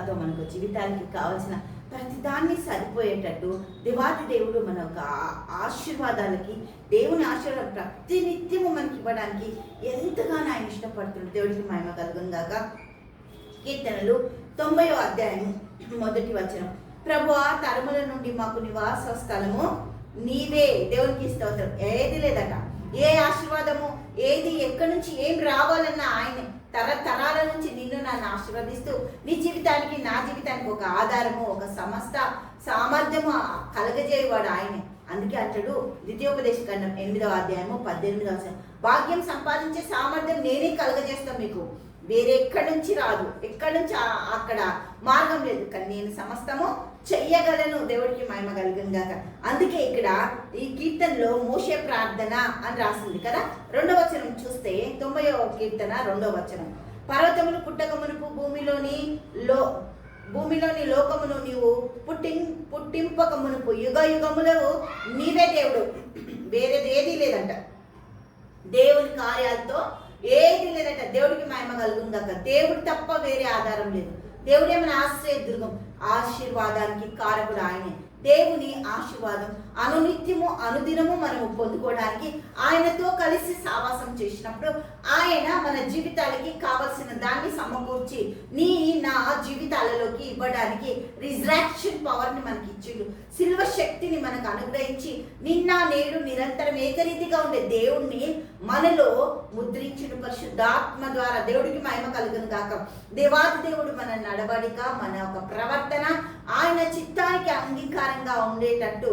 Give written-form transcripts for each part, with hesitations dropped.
ఆశీర్వాదాలతో మనకు జీవితానికి కావాల్సిన ప్రతి దాన్ని సరిపోయేటట్టు దేవాది దేవుడు మన యొక్క ఆశీర్వాదాలకి దేవుని ఆశీర్వాదం ప్రతినిత్యము మనకి ఇవ్వడానికి ఎంతగానో ఆయన ఇష్టపడుతున్నాడు. దేవుడికి మహిమ కలుగును గాక. కీర్తనలు 90వ అధ్యాయం 1వ వచనం. ప్రభువా, తరముల నుండి మాకు నివాస స్థలము నీవే. దేవునికి స్తోత్రం. ఏది లేదట, ఏ ఆశీర్వాదము ఏది ఎక్కడి నుంచి ఏం రావాలన్నా ఆయనే తరతరాల నుంచి నిన్ను నన్ను ఆశీర్వదిస్తూ నీ జీవితానికి నా జీవితానికి ఒక ఆధారము, ఒక సమస్త సామర్థ్యము కలగజేయవాడు ఆయనే. అందుకే అంటాడు ద్వితీయోపదేశకాండం 8వ అధ్యాయము 18వ వచనం, భాగ్యం సంపాదించే సామర్థ్యం నేనే కలగజేస్తాను మీకు, వేరే ఎక్కడి నుంచి రాదు, ఎక్కడి నుంచి అక్కడ మార్గం లేదు, కానీ నేను సమస్తము చెయ్యగలను. దేవుడికి మహిమ కలుగును గాక. అందుకే ఇక్కడ ఈ కీర్తనలో మోషే ప్రార్థన అని రాసింది కదా. 2వ వచనం చూస్తే 90వ కీర్తన 2వ వచనం, పర్వతములు పుట్టక మునుపు భూమిలోని లోకమును నీవు పుట్టింపక మునుపు యుగ యుగములు నీవే దేవుడు, వేరేది ఏదీ లేదంట. దేవుని కార్యాలతో ఏది లేదట. దేవుడికి మహిమ కలుగును గాక. దేవుడు తప్ప వేరే ఆధారం లేదు. దేవుడు ఏమైనా ఆశ్రయ దుర్గం, ఆశీర్వాదానికి కారకుడు ఆయనే. దేవుని ఆశీర్వాదం అనునిత్యము అనుదినము మనము పొందుకోవడానికి ఆయనతో కలిసి సావాసం చేసినప్పుడు ఆయన మన జీవితాలకి కావలసిన దాన్ని సమకూర్చి నా జీవితాలలోకి ఇవ్వడానికి రిజరాక్షన్ పవర్ని మనకి ఇచ్చిండు. శిల్వ శక్తిని మనకు అనుగ్రహించి నిన్న నేడు నిరంతరం ఏకరీతిగా ఉండే దేవుణ్ణి మనలో ముద్రించిన పరిశుద్ధాత్మ ద్వారా. దేవుడికి మహిమ కలుగును గాక. దేవాది దేవుడు మన నడవడిక, మన ఒక ప్రవర్తన ఆయన చిత్తానికి అంగీకారంగా ఉండేటట్టు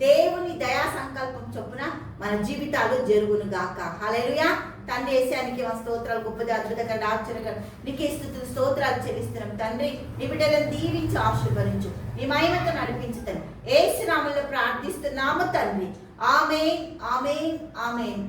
దేవుని దయా సంకల్పం చొప్పున మన జీవితాలు జరుగును గాక. హల్లెలూయా. తండ్రి యేసయ్యానికి స్తోత్రాలు, గొప్పది అద్భుతకర ఆశ్చర్యకర నీకే స్తుతులు స్తోత్రాలు చెల్లిస్తున్నాం తండ్రి. నీ బిడ్డలను దీవించి ఆశీర్వదించు, నీ మహిమతో నడిపించుతాను. యేసు నామములో ప్రార్థిస్తున్నాము తండ్రి. ఆమేన్, ఆమేన్, ఆమేన్.